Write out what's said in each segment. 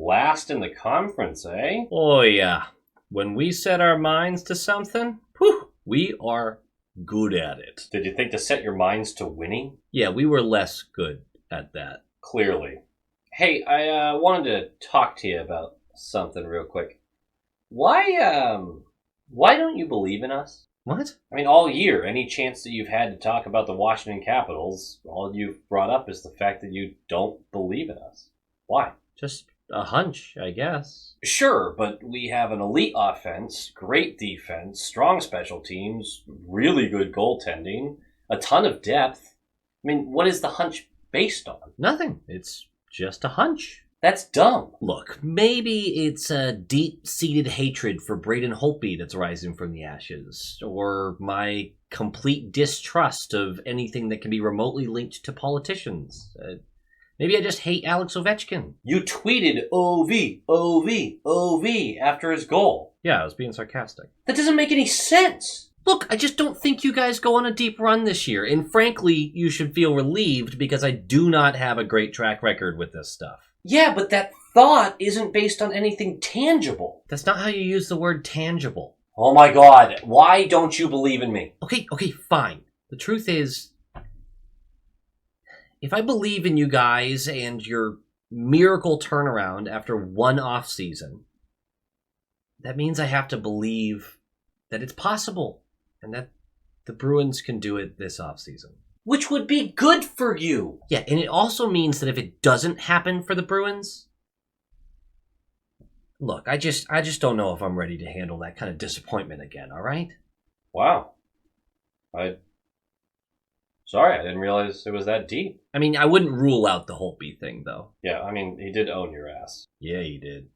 last in the conference, eh? Oh, yeah. When we set our minds to something, we are good at it. Did you think to set your minds to winning? Yeah, we were less good at that. Clearly. Hey, I wanted to talk to you about something real quick. Why don't you believe in us? What? I mean, all year, any chance that you've had to talk about the Washington Capitals, all you've brought up is the fact that you don't believe in us. Why? Just a hunch, I guess. Sure, but we have an elite offense, great defense, strong special teams, really good goaltending, a ton of depth. I mean, what is the hunch based on? Nothing. It's just a hunch. That's dumb. Look, maybe it's a deep-seated hatred for Braden Holtby that's rising from the ashes, or my complete distrust of anything that can be remotely linked to politicians. Maybe I just hate Alex Ovechkin. You tweeted OV, OV, OV after his goal. Yeah, I was being sarcastic. That doesn't make any sense. Look, I just don't think you guys go on a deep run this year, and frankly, you should feel relieved because I do not have a great track record with this stuff. Yeah, but that thought isn't based on anything tangible. That's not how you use the word tangible. Oh my god, why don't you believe in me? Okay, fine. The truth is, if I believe in you guys and your miracle turnaround after one off season, that means I have to believe that it's possible and that the Bruins can do it this off season. Which would be good for you. Yeah, and it also means that if it doesn't happen for the Bruins, look, I just don't know if I'm ready to handle that kind of disappointment again, all right? Wow. Sorry, I didn't realize it was that deep. I mean, I wouldn't rule out the Holtby thing, though. Yeah, I mean, he did own your ass. Yeah, he did.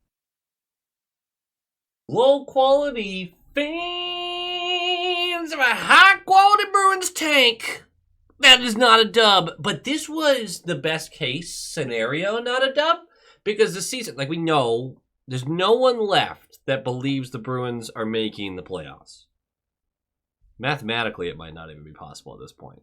Low-quality fans of a high-quality Bruins tank. That is not a dub, but this was the best case scenario, not a dub, because the season, like we know, there's no one left that believes the Bruins are making the playoffs. Mathematically, it might not even be possible at this point.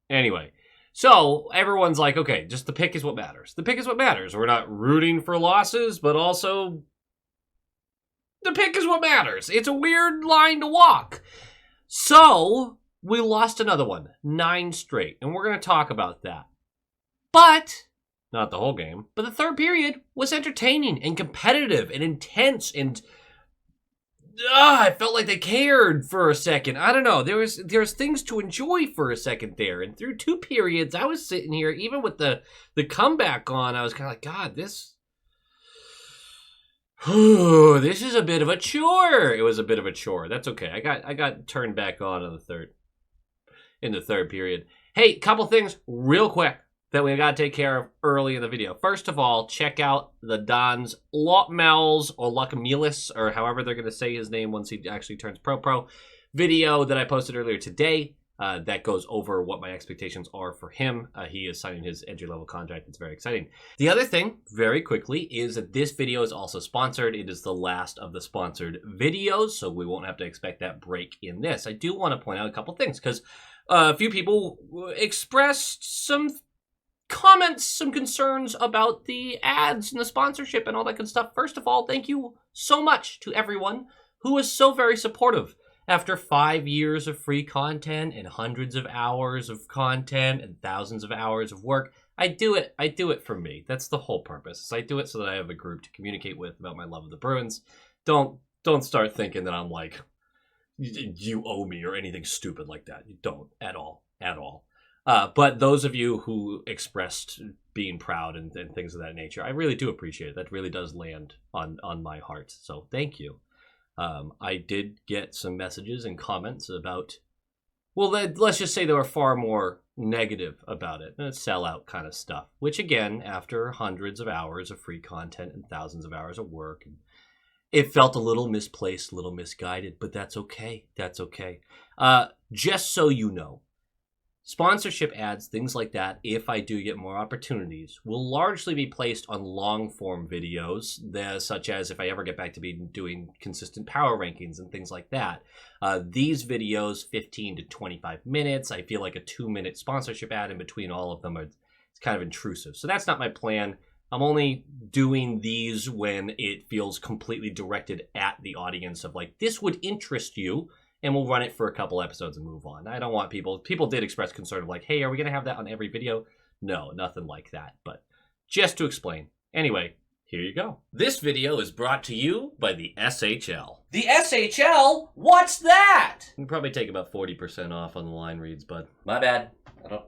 Anyway, so everyone's like, okay, just the pick is what matters. The pick is what matters. We're not rooting for losses, but also the pick is what matters. It's a weird line to walk. So we lost another one, 9 straight, and we're going to talk about that. But, not the whole game, but the third period was entertaining and competitive and intense, and I felt like they cared for a second. I don't know, there was things to enjoy for a second there, and through 2 periods, I was sitting here, even with the comeback on, I was kind of like, God, this is a bit of a chore. It was a bit of a chore. That's okay. I got turned back on in the third period. Hey, couple things real quick that we got to take care of early in the video. First of all, check out the Don's Lotmels or Luckamilis, or however they're going to say his name once he actually turns pro video that I posted earlier today. That goes over what my expectations are for him. He is signing his entry-level contract. It's very exciting. The other thing, very quickly, is that this video is also sponsored. It is the last of the sponsored videos, so we won't have to expect that break in this. I do want to point out a couple things, because a few people expressed some comments, some concerns about the ads and the sponsorship and all that good stuff. First of all, thank you so much to everyone who was so very supportive. After 5 years of free content and hundreds of hours of content and thousands of hours of work, I do it for me. That's the whole purpose. I do it so that I have a group to communicate with about my love of the Bruins. Don't start thinking that I'm like, you owe me or anything stupid like that. You don't at all. But those of you who expressed being proud and things of that nature, I really do appreciate it. That really does land on my heart. So thank you. I did get some messages and comments about, well, let's just say they were far more negative about it. Sellout kind of stuff, which again, after hundreds of hours of free content and thousands of hours of work, it felt a little misplaced, a little misguided, but that's okay. That's okay. Just so you know, sponsorship ads, things like that, if I do get more opportunities, will largely be placed on long-form videos, such as if I ever get back to doing consistent power rankings and things like that. These videos, 15 to 25 minutes, I feel like a 2-minute sponsorship ad in between all of them, it's kind of intrusive. So that's not my plan. I'm only doing these when it feels completely directed at the audience of like, this would interest you, and we'll run it for a couple episodes and move on. I don't want people did express concern of like, hey, are we going to have that on every video? No, nothing like that. But just to explain. Anyway, here you go. This video is brought to you by the SHL. The SHL? What's that? You can probably take about 40% off on the line reads, bud. My bad.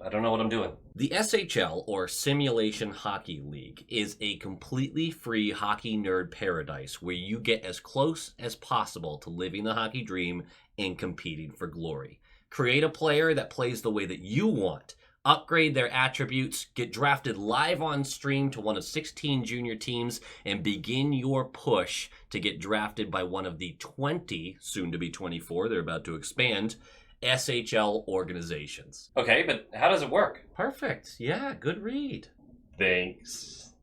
I don't know what I'm doing. The SHL, or Simulation Hockey League, is a completely free hockey nerd paradise where you get as close as possible to living the hockey dream and competing for glory. Create a player that plays the way that you want. Upgrade their attributes, get drafted live on stream to one of 16 junior teams, and begin your push to get drafted by one of the 20, soon to be 24, they're about to expand, SHL organizations. Okay, but how does it work? Perfect. Yeah, good read. Thanks.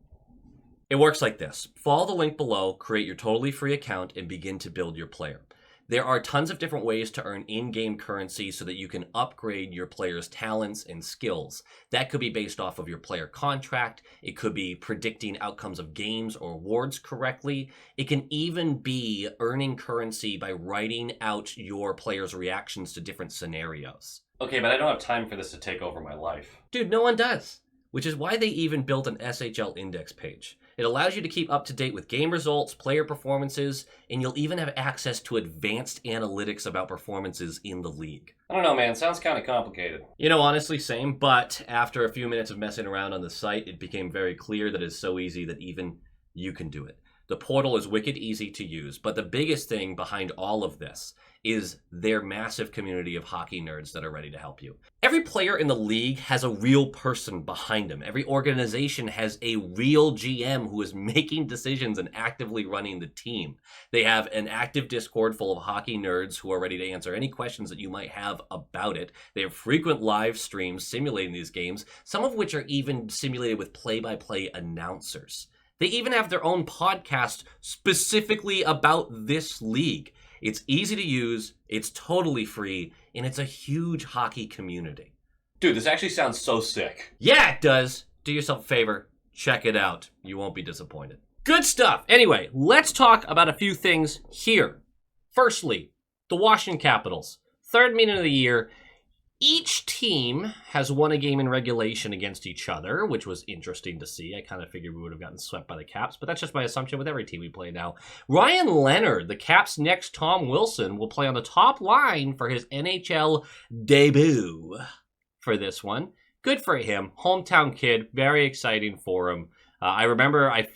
It works like this. Follow the link below, create your totally free account, and begin to build your player. There are tons of different ways to earn in-game currency so that you can upgrade your player's talents and skills. That could be based off of your player contract. It could be predicting outcomes of games or awards correctly. It can even be earning currency by writing out your player's reactions to different scenarios. Okay, but I don't have time for this to take over my life. Dude, no one does. Which is why they even built an SHL index page. It allows you to keep up to date with game results, player performances, and you'll even have access to advanced analytics about performances in the league. I don't know, man. Sounds kind of complicated. You know, honestly, same. But after a few minutes of messing around on the site, it became very clear that it's so easy that even you can do it. The portal is wicked easy to use, but the biggest thing behind all of this is their massive community of hockey nerds that are ready to help you. Every player in the league has a real person behind them. Every organization has a real GM who is making decisions and actively running the team. They have an active Discord full of hockey nerds who are ready to answer any questions that you might have about it. They have frequent live streams simulating these games, some of which are even simulated with play-by-play announcers. They even have their own podcast specifically about this league. It's easy to use, it's totally free, and it's a huge hockey community. Dude, this actually sounds so sick. Yeah, it does. Do yourself a favor. Check it out. You won't be disappointed. Good stuff. Anyway, let's talk about a few things here. Firstly, the Washington Capitals. Third meeting of the year. Each team has won a game in regulation against each other, which was interesting to see. I kind of figured we would have gotten swept by the Caps, but that's just my assumption with every team we play now. Ryan Leonard, the Caps' next Tom Wilson, will play on the top line for his NHL debut for this one. Good for him. Hometown kid. Very exciting for him. I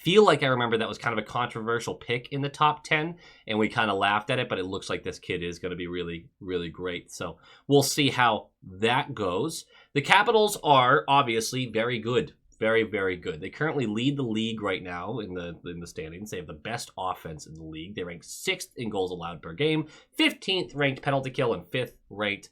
feel like I remember that was kind of a controversial pick in the top 10, and we kind of laughed at it, but it looks like this kid is going to be really, really great. So we'll see how that goes. The Capitals are obviously very good. Very, very good. They currently lead the league right now in the standings. They have the best offense in the league. They rank 6th in goals allowed per game, 15th ranked penalty kill, and 15th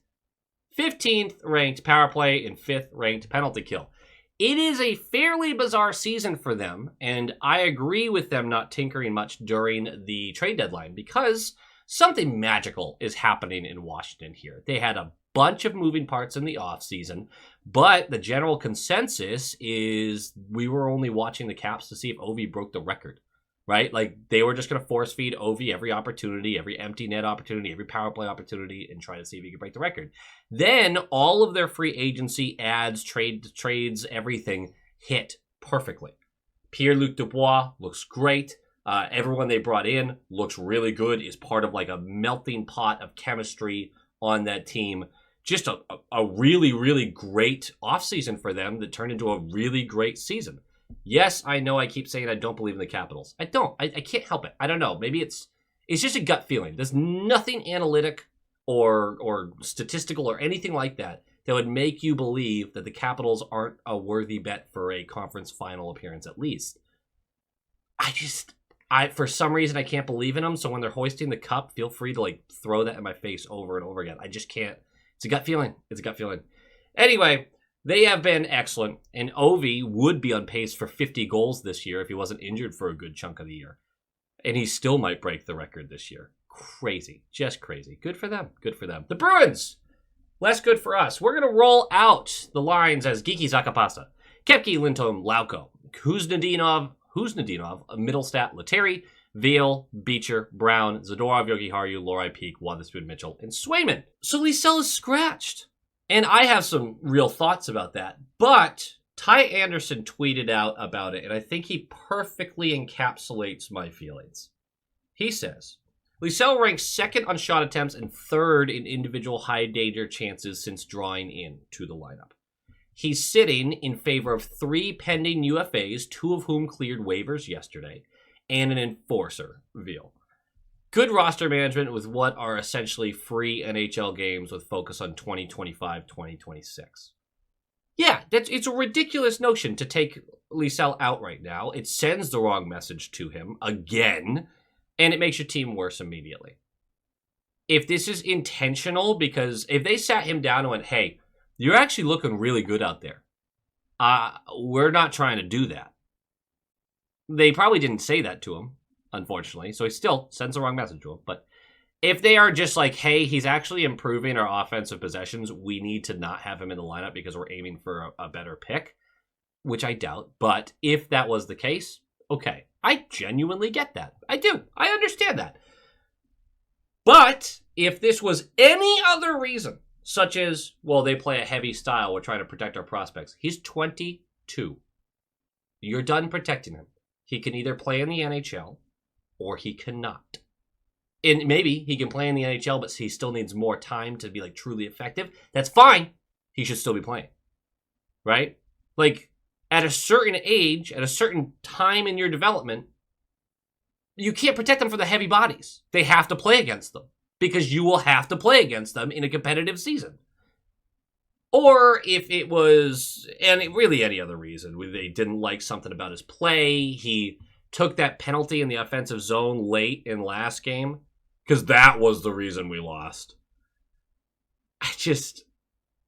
ranked power play, and 5th ranked penalty kill. It is a fairly bizarre season for them, and I agree with them not tinkering much during the trade deadline because something magical is happening in Washington here. They had a bunch of moving parts in the offseason, but the general consensus is we were only watching the Caps to see if Ovi broke the record, right? Like, they were just going to force feed Ovi every opportunity, every empty net opportunity, every power play opportunity, and try to see if he could break the record. Then all of their free agency ads, trades, everything hit perfectly. Pierre-Luc Dubois looks great. Everyone they brought in looks really good, is part of like a melting pot of chemistry on that team. Just a really, really great offseason for them that turned into a really great season. Yes, I know I keep saying I don't believe in the Capitals. I don't. I can't help it. I don't know. Maybe it's just a gut feeling. There's nothing analytic or statistical or anything like that would make you believe that the Capitals aren't a worthy bet for a conference final appearance at least. For some reason, I can't believe in them. So when they're hoisting the cup, feel free to like throw that in my face over and over again. I just can't. It's a gut feeling. Anyway, they have been excellent, and Ovi would be on pace for 50 goals this year if he wasn't injured for a good chunk of the year. And he still might break the record this year. Crazy. Just crazy. Good for them. The Bruins! Less good for us. We're going to roll out the lines as Geeky Zakapasa, Kepke Lintom Lauko, Kuznetsov, Middlestat, Letary, Veal, Beecher, Brown, Zadorov, Yogi-Haru, Lori Peak, Wotherspoon, Mitchell, and Swayman. So Liesel is scratched. And I have some real thoughts about that. But Ty Anderson tweeted out about it, and I think he perfectly encapsulates my feelings. He says, Liesel ranks second on shot attempts and third in individual high-danger chances since drawing in to the lineup. He's sitting in favor of 3 pending UFAs, 2 of whom cleared waivers yesterday, and an enforcer, Veal. Good roster management with what are essentially free NHL games with focus on 2025-2026. Yeah, it's a ridiculous notion to take Liesel out right now. It sends the wrong message to him, again, and it makes your team worse immediately. If this is intentional, because if they sat him down and went, hey, you're actually looking really good out there. We're not trying to do that. They probably didn't say that to him, unfortunately, so he still sends the wrong message to him. But if they are just like, hey, he's actually improving our offensive possessions, we need to not have him in the lineup because we're aiming for a better pick, which I doubt. But if that was the case, okay, I genuinely get that. I do. I understand that. But if this was any other reason, such as, well, they play a heavy style, we're trying to protect our prospects. He's 22. You're done protecting him. He can either play in the NHL or he cannot. And maybe he can play in the NHL, but he still needs more time to be like truly effective. That's fine. He should still be playing. Right? Like, at a certain age, at a certain time in your development, you can't protect them from the heavy bodies. They have to play against them because you will have to play against them in a competitive season. Or if it was, and really any other reason, they didn't like something about his play, he took that penalty in the offensive zone late in last game, because that was the reason we lost.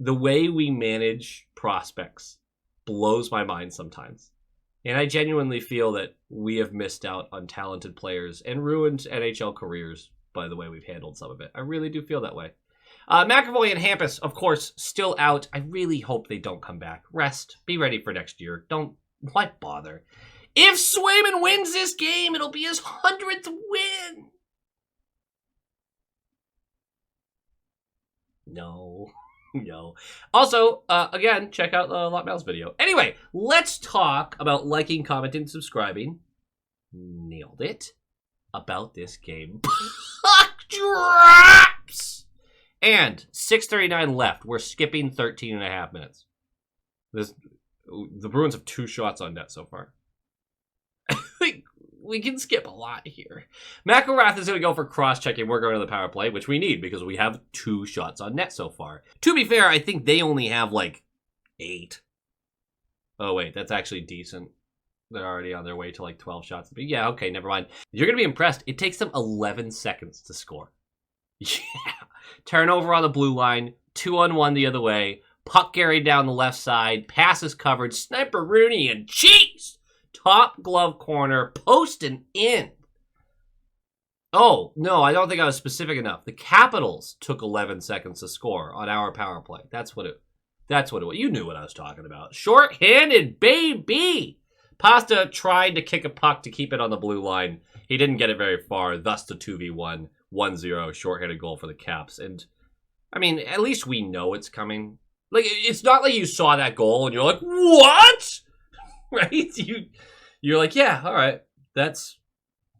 The way we manage prospects blows my mind sometimes. And I genuinely feel that we have missed out on talented players and ruined NHL careers by the way we've handled some of it. I really do feel that way. McAvoy and Hampus, of course, still out. I really hope they don't come back. Rest. Be ready for next year. Why bother? If Swayman wins this game, it'll be his 100th win. No. Also, again, check out the Lot Mouse video. Anyway, let's talk about liking, commenting, subscribing. Nailed it. About this game. Puck drops! And 6:39 left. We're skipping 13 and a half minutes. The Bruins have 2 shots on net so far. We can skip a lot here. McElrath is going to go for cross-checking. We're going to the power play, which we need because we have 2 shots on net so far. To be fair, I think they only have like 8. Oh, wait, that's actually decent. They're already on their way to like 12 shots. But yeah, okay, never mind. You're going to be impressed. It takes them 11 seconds to score. Yeah. Turnover on the blue line. 2-on-1 the other way. Puck carried down the left side. Passes covered. Sniper Rooney and cheese. Top glove corner. Post and in. Oh, no, I don't think I was specific enough. The Capitals took 11 seconds to score on our power play. That's what it was. You knew what I was talking about. Short-handed, baby. Pasta tried to kick a puck to keep it on the blue line. He didn't get it very far, thus the 2v1, 1-0 short-handed goal for the Caps. And, I mean, at least we know it's coming. Like, it's not like you saw that goal and you're like, what? Right? You're like, yeah, all right, that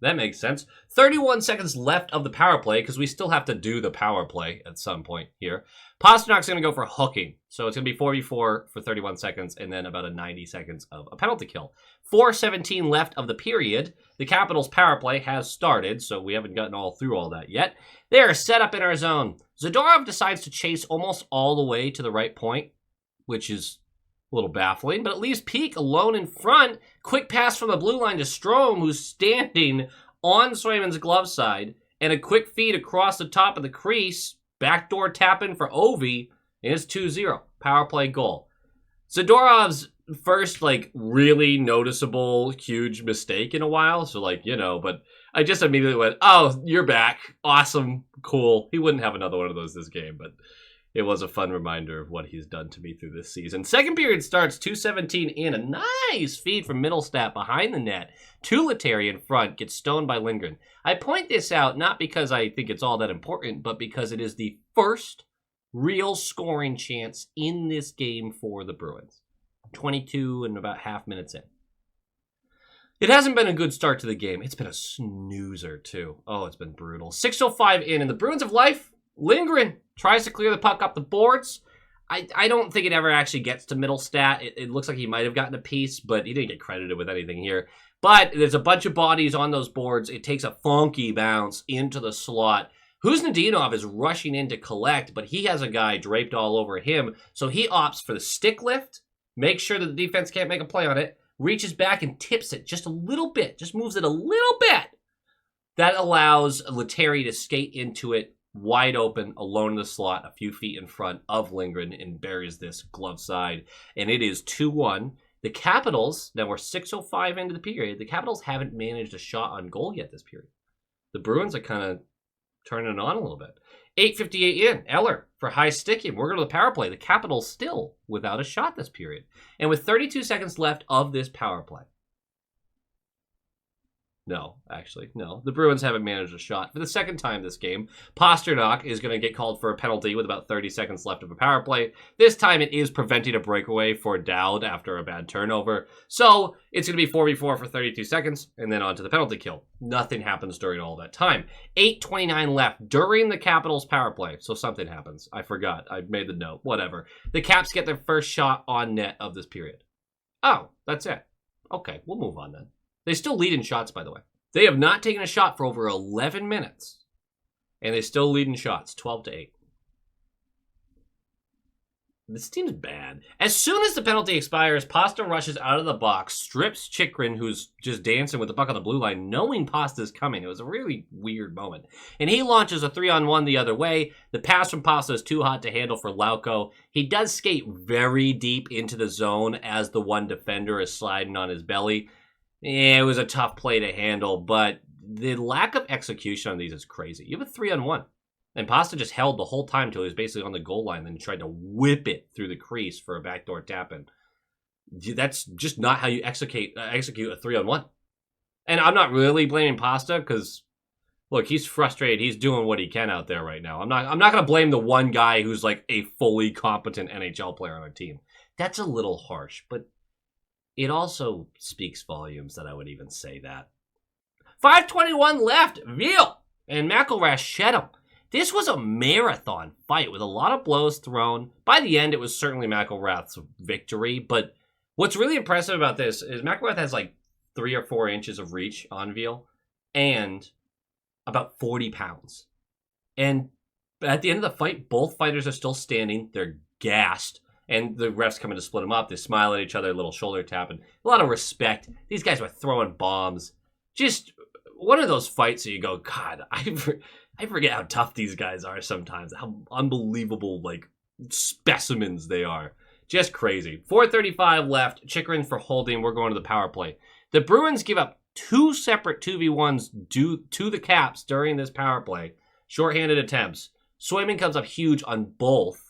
makes sense. 31 seconds left of the power play because we still have to do the power play at some point here. Pasternak's going to go for hooking. So it's going to be 4v4 for 31 seconds and then about a 90 seconds of a penalty kill. 4:17 left of the period. The Capitals power play has started, so we haven't gotten through all that yet. They are set up in our zone. Zadorov decides to chase almost all the way to the right point, which is a little baffling, but it leaves Peak alone in front. Quick pass from the blue line to Strome, who's standing on Swayman's glove side, and a quick feed across the top of the crease. Backdoor tap in for Ovi, and it's 2-0. Power play goal. Zadorov's first, really noticeable, huge mistake in a while, so, but I just immediately went, oh, you're back. Awesome. Cool. He wouldn't have another one of those this game, but It was a fun reminder of what he's done to me through this season. Second period starts, 2:17 in. A nice feed from Middlestat behind the net. Letary in front, gets stoned by Lindgren. I point this out not because I think it's all that important, but because it is the first real scoring chance in this game for the Bruins. 22 and about half minutes in. It hasn't been a good start to the game. It's been a snoozer, too. Oh, it's been brutal. 6:05 in, and the Bruins of life, Lindgren tries to clear the puck up the boards. I don't think it ever actually gets to Middlestat. It looks like he might have gotten a piece, but he didn't get credited with anything here. But there's a bunch of bodies on those boards. It takes a funky bounce into the slot. Huznadinov is rushing in to collect, but he has a guy draped all over him, so he opts for the stick lift, makes sure that the defense can't make a play on it, reaches back and tips it just a little bit, just moves it a little bit. That allows Letary to skate into it wide open, alone in the slot, a few feet in front of Lindgren, and buries this glove side. And it is 2-1. The Capitals, now we're 6:05 into the period, the Capitals haven't managed a shot on goal yet this period. The Bruins are kind of turning it on a little bit. 8:58 in. Eller for high sticking. We're going to the power play. The Capitals still without a shot this period. And with 32 seconds left of this power play. No. The Bruins haven't managed a shot for the second time this game. Pasternak is going to get called for a penalty with about 30 seconds left of a power play. This time it is preventing a breakaway for Dowd after a bad turnover. So it's going to be 4v4 for 32 seconds and then on to the penalty kill. Nothing happens during all that time. 8:29 left during the Capitals power play. So something happens. I forgot. I made the note. Whatever. The Caps get their first shot on net of this period. Oh, that's it. Okay, we'll move on then. They still lead in shots, by the way. They have not taken a shot for over 11 minutes. And they still lead in shots, 12-8. This team's bad. As soon as the penalty expires, Pasta rushes out of the box, strips Chychrun, who's just dancing with the puck on the blue line, knowing Pasta's coming. It was a really weird moment. And he launches a 3-on-1 the other way. The pass from Pasta is too hot to handle for Lauko. He does skate very deep into the zone as the one defender is sliding on his belly. Yeah, it was a tough play to handle, but the lack of execution on these is crazy. You have a 3-on-1. And Pasta just held the whole time until he was basically on the goal line, then he tried to whip it through the crease for a backdoor tap-in. That's just not how you execute a 3-on-1. And I'm not really blaming Pasta because, look, he's frustrated. He's doing what he can out there right now. I'm not going to blame the one guy who's like a fully competent NHL player on our team. That's a little harsh, but it also speaks volumes that I would even say that. 5:21 left. Veal and McElrath shed him. This was a marathon fight with a lot of blows thrown. By the end, it was certainly McElrath's victory. But what's really impressive about this is McElrath has like 3 or 4 inches of reach on Veal and about 40 pounds. And at the end of the fight, both fighters are still standing. They're gassed. And the refs come in to split them up. They smile at each other, a little shoulder tapping. A lot of respect. These guys were throwing bombs. Just one of those fights that you go, God, I forget how tough these guys are sometimes. How unbelievable, like, specimens they are. Just crazy. 4:35 left. Chychrun for holding. We're going to the power play. The Bruins give up 2 separate 2v1s due to the Caps during this power play. Shorthanded attempts. Swayman comes up huge on both.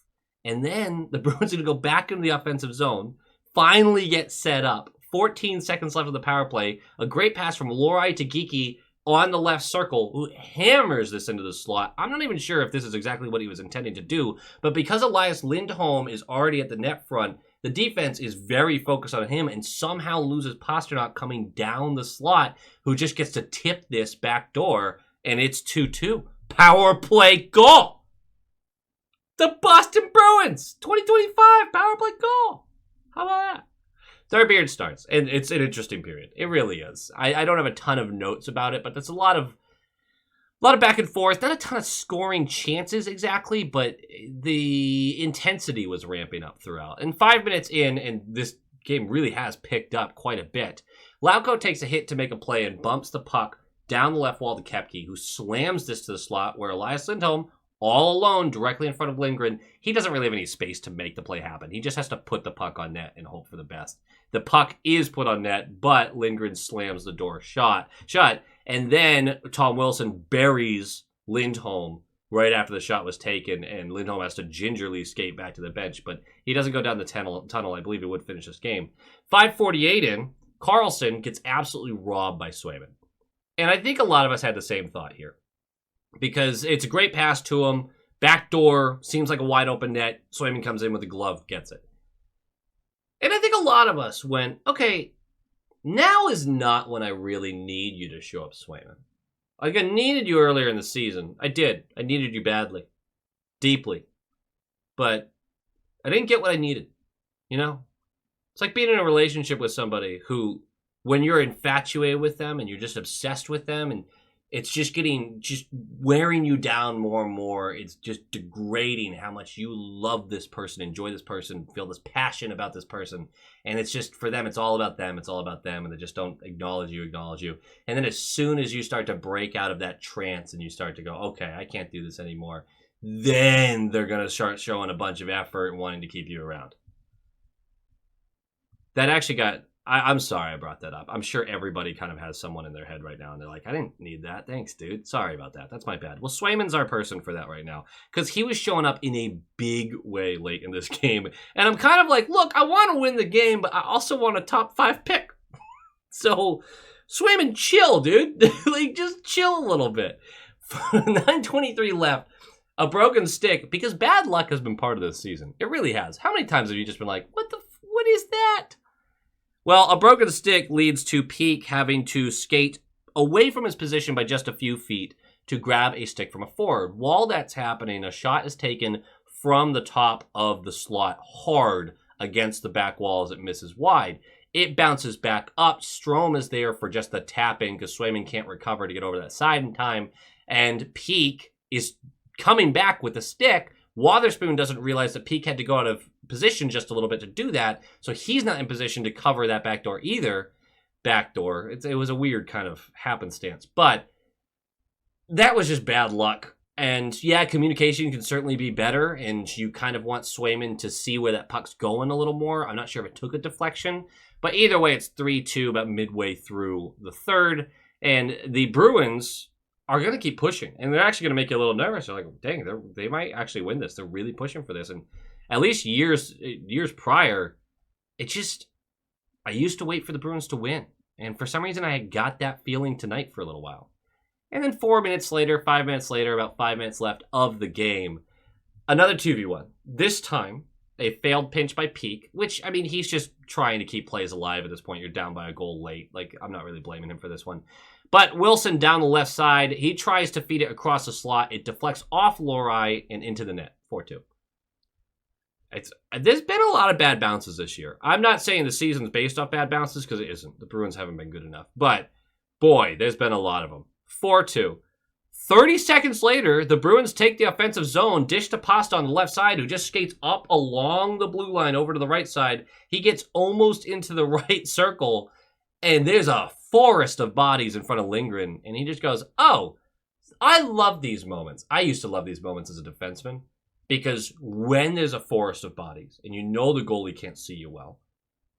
And then the Bruins are going to go back into the offensive zone, finally get set up. 14 seconds left of the power play. A great pass from Lorai to Geeky on the left circle, who hammers this into the slot. I'm not even sure if this is exactly what he was intending to do, but because Elias Lindholm is already at the net front, the defense is very focused on him and somehow loses Pasternak coming down the slot, who just gets to tip this back door, and it's 2-2. Power play goal! The Boston Bruins, 2025 power play goal. How about that? Third period starts, and it's an interesting period. It really is. I don't have a ton of notes about it, but there's a lot of back and forth. Not a ton of scoring chances exactly, but the intensity was ramping up throughout. And 5 minutes in, and this game really has picked up quite a bit. Lauko takes a hit to make a play and bumps the puck down the left wall to Koepke, who slams this to the slot where Elias Lindholm, all alone, directly in front of Lindgren, he doesn't really have any space to make the play happen. He just has to put the puck on net and hope for the best. The puck is put on net, but Lindgren slams the door shut. And then Tom Wilson buries Lindholm right after the shot was taken, and Lindholm has to gingerly skate back to the bench, but he doesn't go down the tunnel. I believe he would finish this game. 5:48 in, Carlson gets absolutely robbed by Swayman. And I think a lot of us had the same thought here, because it's a great pass to him. Backdoor, seems like a wide open net. Swayman comes in with a glove, gets it. And I think a lot of us went, okay, now is not when I really need you to show up, Swayman. Like, I needed you earlier in the season. I did. I needed you badly. Deeply. But I didn't get what I needed. You know? It's like being in a relationship with somebody who, when you're infatuated with them and you're just obsessed with them and it's just wearing you down more and more. It's just degrading how much you love this person, enjoy this person, feel this passion about this person. And it's just, for them, it's all about them. It's all about them. And they just don't acknowledge you. And then as soon as you start to break out of that trance and you start to go, okay, I can't do this anymore, then they're going to start showing a bunch of effort and wanting to keep you around. That actually got... I'm sorry I brought that up. I'm sure everybody kind of has someone in their head right now, and they're like, I didn't need that. Thanks, dude. Sorry about that. That's my bad. Well, Swayman's our person for that right now, because he was showing up in a big way late in this game. And I'm kind of like, look, I want to win the game, but I also want a top 5 pick. So, Swayman, chill, dude. Like, just chill a little bit. 9:23 left. A broken stick, because bad luck has been part of this season. It really has. How many times have you just been like, what is that? Well, a broken stick leads to Peak having to skate away from his position by just a few feet to grab a stick from a forward. While that's happening, a shot is taken from the top of the slot hard against the back wall as it misses wide. It bounces back up. Strome is there for just the tap-in because Swayman can't recover to get over that side in time. And Peak is coming back with the stick. Wotherspoon doesn't realize that Peak had to go out of position just a little bit to do that, so he's not in position to cover that backdoor either. It was a weird kind of happenstance, but that was just bad luck. And yeah, communication can certainly be better, and you kind of want Swayman to see where that puck's going a little more. I'm not sure if it took a deflection, but either way, it's 3-2 about midway through the third, and the Bruins are going to keep pushing, and they're actually going to make you a little nervous. They're like, dang, they might actually win this. They're really pushing for this, and at least years prior, I used to wait for the Bruins to win. And for some reason, I got that feeling tonight for a little while. And then 5 minutes later, about 5 minutes left of the game, another 2v1. This time, a failed pinch by Peak, which, I mean, he's just trying to keep plays alive at this point. You're down by a goal late. Like, I'm not really blaming him for this one. But Wilson down the left side, he tries to feed it across the slot. It deflects off Lohrei and into the net, 4-2. There's been a lot of bad bounces this year. I'm not saying the season's based off bad bounces, because it isn't. The Bruins haven't been good enough. But, boy, there's been a lot of them. 4-2. 30 seconds later, the Bruins take the offensive zone, dish to Pasta on the left side, who just skates up along the blue line over to the right side. He gets almost into the right circle, and there's a forest of bodies in front of Lindgren, and he just goes, oh, I love these moments. I used to love these moments as a defenseman. Because when there's a forest of bodies, and you know the goalie can't see you well,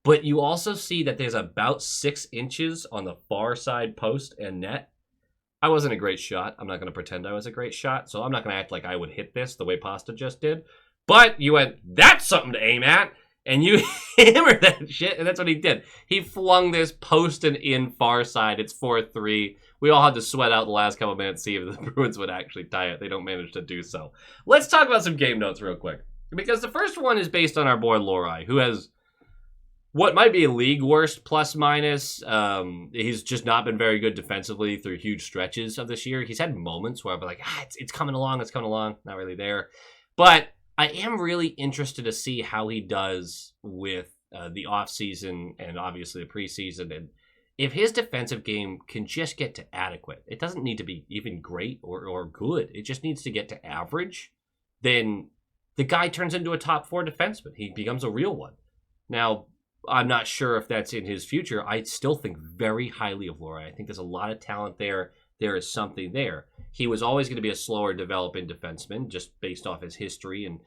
but you also see that there's about 6 inches on the far side post and net. I wasn't a great shot. I'm not going to pretend I was a great shot, so I'm not going to act like I would hit this the way Pasta just did. But you went, that's something to aim at, and you hammered that shit, and that's what he did. He flung this post and in far side. It's 4-3. We all had to sweat out the last couple minutes, see if the Bruins would actually tie it. They don't manage to do so. Let's talk about some game notes real quick. Because the first one is based on our boy Lohrei, who has what might be a league worst plus-minus. He's just not been very good defensively through huge stretches of this year. He's had moments where I've been like, it's coming along, not really there. But I am really interested to see how he does with the offseason and obviously the preseason, and if his defensive game can just get to adequate, it doesn't need to be even great or good. It just needs to get to average. Then the guy turns into a top 4 defenseman. He becomes a real one. Now, I'm not sure if that's in his future. I still think very highly of Lohrei. I think there's a lot of talent there. There is something there. He was always going to be a slower developing defenseman just based off his history and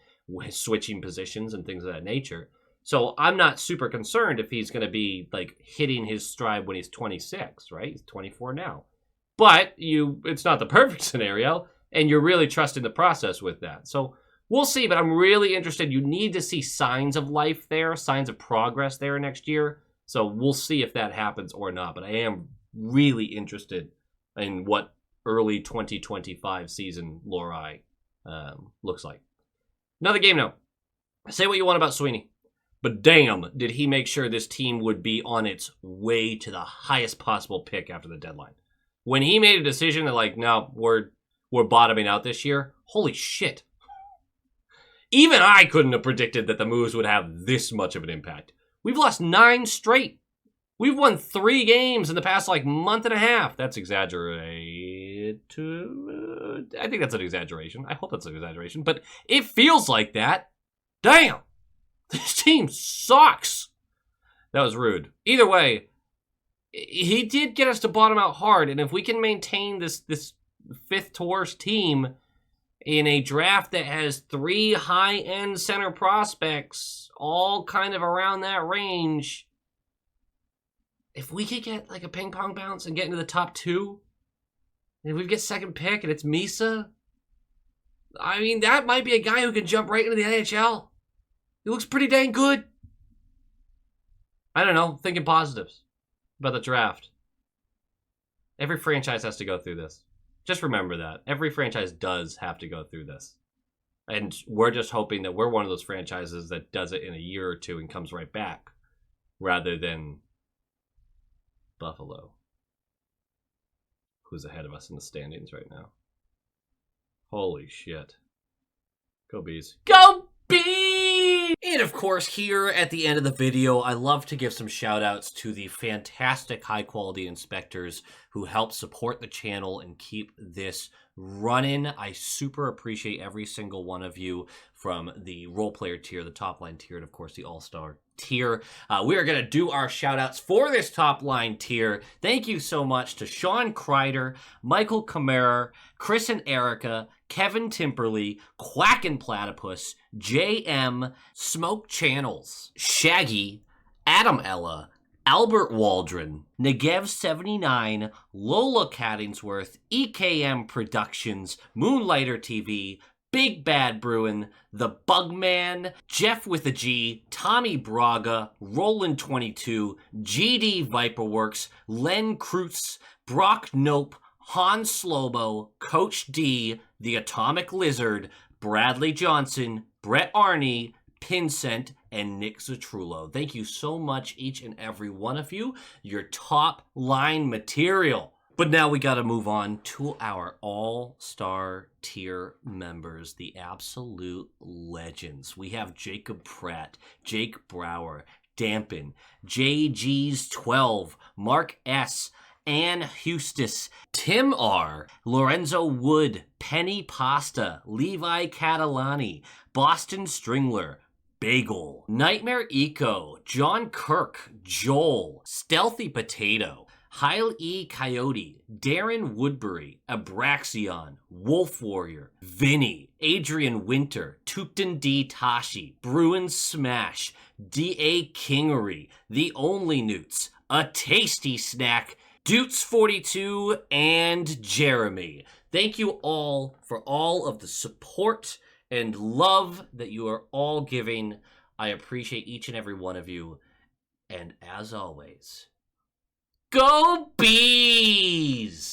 switching positions and things of that nature. So I'm not super concerned if he's going to be like hitting his stride when he's 26, right? He's 24 now. But it's not the perfect scenario. And you're really trusting the process with that. So we'll see, but I'm really interested. You need to see signs of life there, signs of progress there next year. So we'll see if that happens or not. But I am really interested in what early 2025 season Lorai looks like. Another game note. Say what you want about Sweeney, but damn, did he make sure this team would be on its way to the highest possible pick after the deadline. When he made a decision that, like, no, we're bottoming out this year, holy shit. Even I couldn't have predicted that the moves would have this much of an impact. We've lost 9 straight. We've won 3 games in the past, like, month and a half. That's exaggerated. I think that's an exaggeration. I hope that's an exaggeration. But it feels like that. Damn. This team sucks. That was rude. Either way, he did get us to bottom out hard. And if we can maintain this 5th to worst team in a draft that has 3 high-end center prospects, all kind of around that range, if we could get like a ping pong bounce and get into the top 2, and if we get second pick and it's Misa, I mean, that might be a guy who can jump right into the NHL. He looks pretty dang good. I don't know, thinking positives about the draft. Every franchise has to go through this. Just remember that. Every franchise does have to go through this. And we're just hoping that we're one of those franchises that does it in a year or 2 and comes right back, rather than Buffalo, who's ahead of us in the standings right now. Holy shit. Go Bees. Go Bees! And of course, here at the end of the video, I love to give some shout outs to the fantastic high quality inspectors who help support the channel and keep this running. I super appreciate every single one of you, from the role player tier, the top line tier, and of course the all-star tier. We are going to do our shout outs for this top line tier. Thank you so much to Sean Kreider, Michael Kammerer, Chris and Erica, Kevin Timperley, Quackin' Platypus, JM, Smoke Channels, Shaggy, Adam Ella, Albert Waldron, Negev79, Lola Cattingsworth, EKM Productions, Moonlighter TV, Big Bad Bruin, The Bugman, Jeff with a G, Tommy Braga, Roland22, GD Viperworks, Len Kreutz, Brock Nope, Han Slobo, Coach D, The Atomic Lizard, Bradley Johnson, Brett Arney, Pincent, and Nick Zatrullo. Thank you so much, each and every one of you. Your top line material. But now we got to move on to our all-star tier members, the absolute legends. We have Jacob Pratt, Jake Brower, Dampen, JG's 12, Mark S., Ann Hustis, Tim R., Lorenzo Wood, Penny Pasta, Levi Catalani, Boston Stringler, Bagel, Nightmare Eco, John Kirk, Joel, Stealthy Potato, Heil E. Coyote, Darren Woodbury, Abraxion, Wolf Warrior, Vinny, Adrian Winter, Tupton D. Tashi, Bruins Smash, D.A. Kingery, The Only Newts, A Tasty Snack, Dutes42, and Jeremy. Thank you all for all of the support and love that you are all giving. I appreciate each and every one of you. And as always, go Bees!